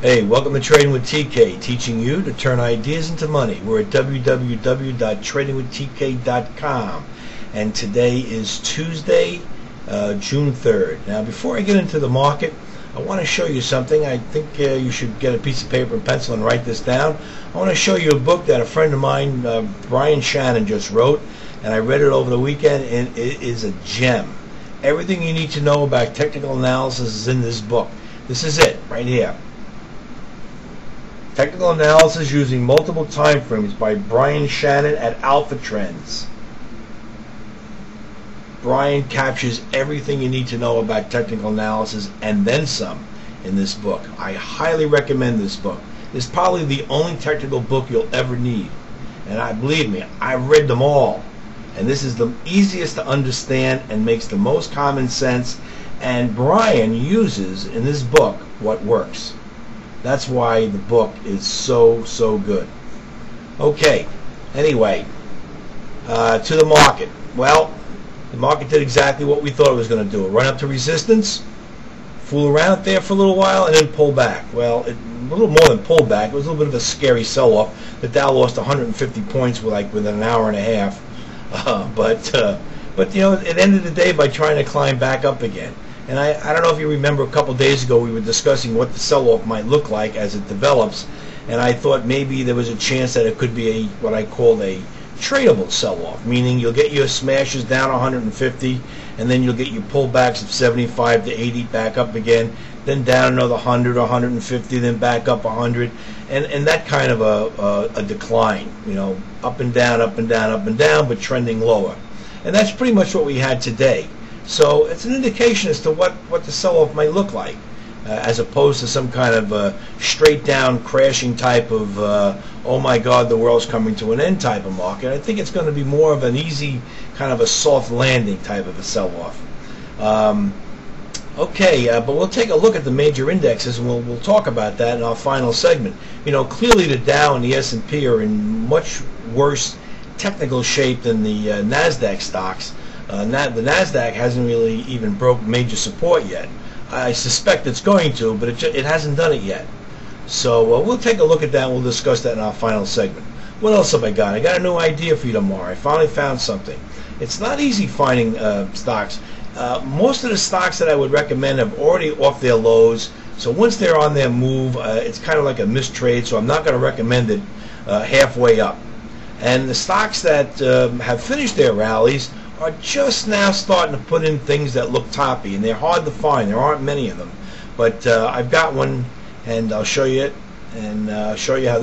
Hey, welcome to Trading with TK, teaching you to turn ideas into money. We're at www.tradingwithtk.com, and today is Tuesday, June 3rd. Now, before I get into the market, I want to show you something. I think you should get a piece of paper and pencil and write this down. I want to show you a book that a friend of mine, Brian Shannon, just wrote, and I read it over the weekend, and it is a gem. Everything you need to know about technical analysis is in this book. This is it, right here. Technical Analysis Using Multiple Time Frames by Brian Shannon at Alpha Trends. Brian captures everything you need to know about technical analysis and then some in this book. I highly recommend this book. It's probably the only technical book you'll ever need. And believe me, I've read them all. And this is the easiest to understand and makes the most common sense. And Brian uses in this book what works. That's why the book is so good. Okay, anyway, to the market. Well, the market did exactly what we thought it was going to do. It run up to resistance, fool around there for a little while, and then pull back. Well, a little more than pull back. It was a little bit of a scary sell-off. The Dow lost 150 points within an hour and a half. But you know, it ended the day by trying to climb back up again. And I don't know if you remember, a couple days ago we were discussing what the sell-off might look like as it develops, and I thought maybe there was a chance that it could be what I called a tradable sell-off, meaning you'll get your smashes down 150, and then you'll get your pullbacks of 75 to 80 back up again, then down another 100 or 150, then back up 100, and that kind of a decline, you know, up and down, up and down, up and down, but trending lower. And that's pretty much what we had today. So it's an indication as to what the sell-off might look like, as opposed to some kind of straight down crashing type of oh my God, the world's coming to an end type of market. I think it's going to be more of an easy kind of a soft landing type of a sell-off. Okay, but we'll take a look at the major indexes, and we'll talk about that in our final segment. You know, clearly the Dow and the S&P are in much worse technical shape than the NASDAQ stocks. The NASDAQ hasn't really even broke major support yet. I suspect it's going to, but it hasn't done it yet. So we'll take a look at that, and we'll discuss that in our final segment. What else have I got? I got a new idea for you tomorrow. I finally found something. It's not easy finding stocks. Most of the stocks that I would recommend have already off their lows. So once they're on their move, it's kind of like a missed trade, so I'm not going to recommend it halfway up. And the stocks that have finished their rallies are just now starting to put in things that look toppy, and they're hard to find. There aren't many of them, but I've got one, and I'll show you it, and show you how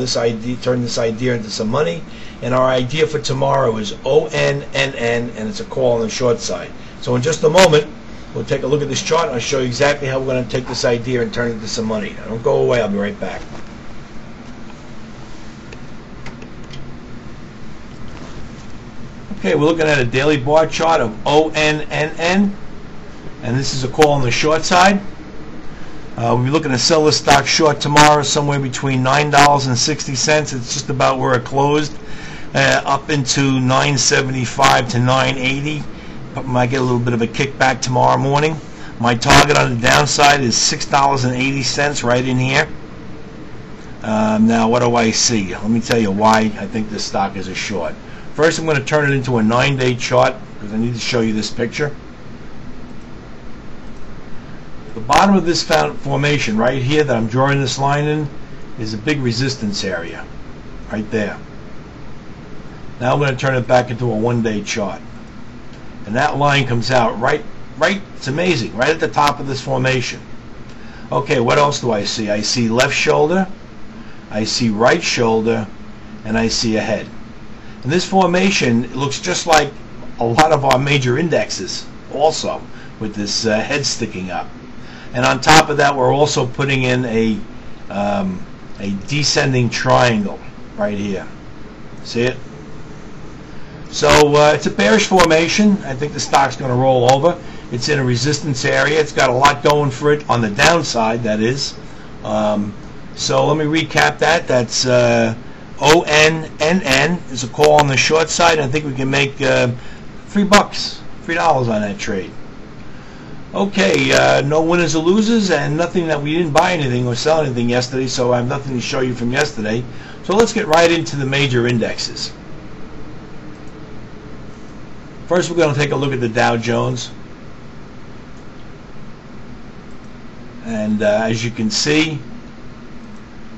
turn this idea into some money. And our idea for tomorrow is ONNN, and it's a call on the short side. So in just a moment, we'll take a look at this chart, and I'll show you exactly how we're going to take this idea and turn it into some money. Now, don't go away. I'll be right back. Okay, we're looking at a daily bar chart of ONNN, and this is a call on the short side. We'll be looking to sell this stock short tomorrow somewhere between $9.60. It's just about where it closed, up into $9.75 to $9.80. Might get a little bit of a kickback tomorrow morning. My target on the downside is $6.80, right in here. Now, what do I see? Let me tell you why I think this stock is a short. First, I'm going to turn it into a 9-day chart because I need to show you this picture. The bottom of this formation right here that I'm drawing this line in is a big resistance area right there. Now I'm going to turn it back into a 1-day chart. And that line comes out right, it's amazing, right at the top of this formation. Okay, what else do I see? I see left shoulder, I see right shoulder, and I see a head. And this formation looks just like a lot of our major indexes also, with this head sticking up. And on top of that, we're also putting in a descending triangle right here. See it? So it's a bearish formation. I think the stock's going to roll over. It's in a resistance area. It's got a lot going for it on the downside, that is. So let me recap that. That's ONNN is a call on the short side. I think we can make $3 on that trade. Okay, no winners or losers, and nothing that we didn't buy anything or sell anything yesterday, so I have nothing to show you from yesterday. So let's get right into the major indexes. First, we're going to take a look at the Dow Jones. And as you can see,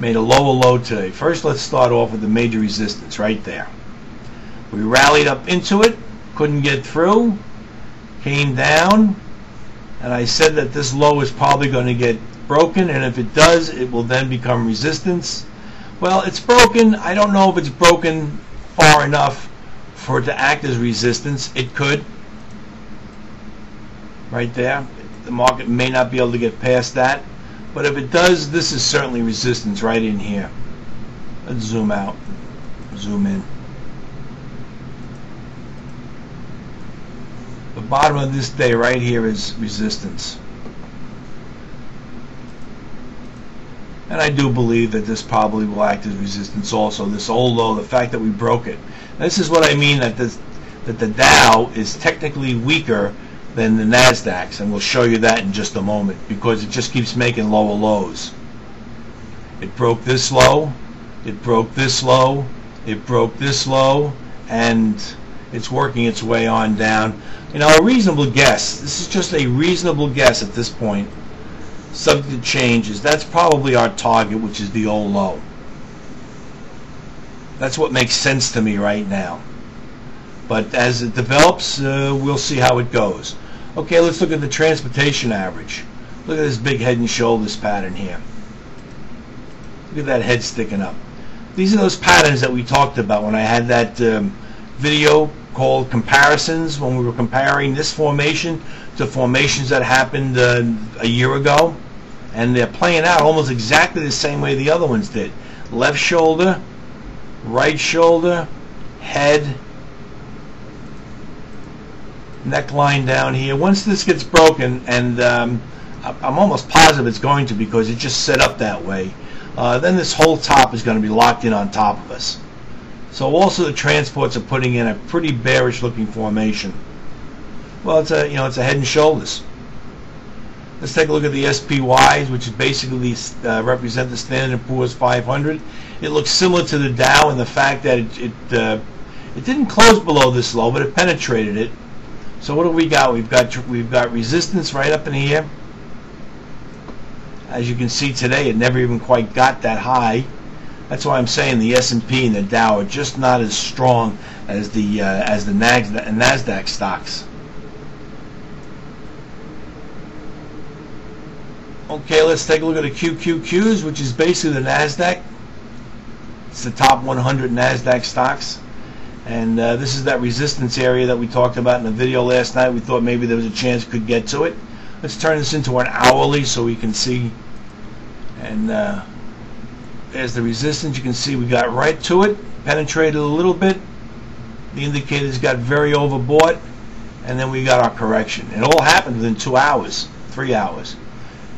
made a lower low today. First, let's start off with the major resistance right there. We rallied up into it, couldn't get through, came down, and I said that this low is probably going to get broken, and if it does, it will then become resistance. Well, it's broken. I don't know if it's broken far enough for it to act as resistance. It could. Right there. The market may not be able to get past that. But if it does, this is certainly resistance right in here. Let's zoom out. Zoom in. The bottom of this day right here is resistance. And I do believe that this probably will act as resistance also. This old low, the fact that we broke it. This is what I mean, that the Dow is technically weaker than the Nasdaq's, and we'll show you that in just a moment, because it just keeps making lower lows. It broke this low, it broke this low, it broke this low, and it's working its way on down. You know, a reasonable guess, this is just a reasonable guess at this point, subject to changes, that's probably our target, which is the old low. That's what makes sense to me right now. But as it develops, we'll see how it goes. Okay, let's look at the transportation average. Look at this big head and shoulders pattern here. Look at that head sticking up. These are those patterns that we talked about when I had that video called Comparisons, when we were comparing this formation to formations that happened a year ago. And they're playing out almost exactly the same way the other ones did. Left shoulder, right shoulder, head, neckline down here. Once this gets broken, and I'm almost positive it's going to, because it just set up that way, then this whole top is going to be locked in on top of us. So also the transports are putting in a pretty bearish looking formation. Well, it's a head and shoulders. Let's take a look at the SPYs, which is basically represent the Standard & Poor's 500. It looks similar to the Dow in the fact that it didn't close below this low, but it penetrated it. So what do we got? We've got resistance right up in here. As you can see today, it never even quite got that high. That's why I'm saying the S&P and the Dow are just not as strong as the Nasdaq stocks. Okay, let's take a look at the QQQs, which is basically the Nasdaq. It's the top 100 Nasdaq stocks. And this is that resistance area that we talked about in the video last night. We thought maybe there was a chance we could get to it. Let's turn this into an hourly so we can see. And there's the resistance. You can see we got right to it, penetrated a little bit. The indicators got very overbought, and then we got our correction. It all happened within 2 hours, 3 hours.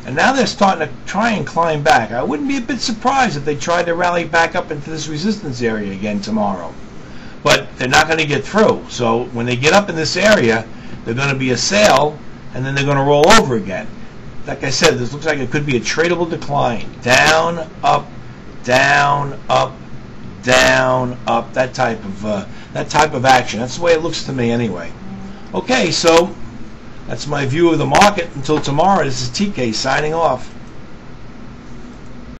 And now they're starting to try and climb back. I wouldn't be a bit surprised if they tried to rally back up into this resistance area again tomorrow. But they're not going to get through. So when they get up in this area, they're going to be a sell, and then they're going to roll over again. Like I said, this looks like it could be a tradable decline. Down, up, down, up, down, up. That type of action. That's the way it looks to me anyway. Okay, so that's my view of the market. Until tomorrow, this is TK signing off.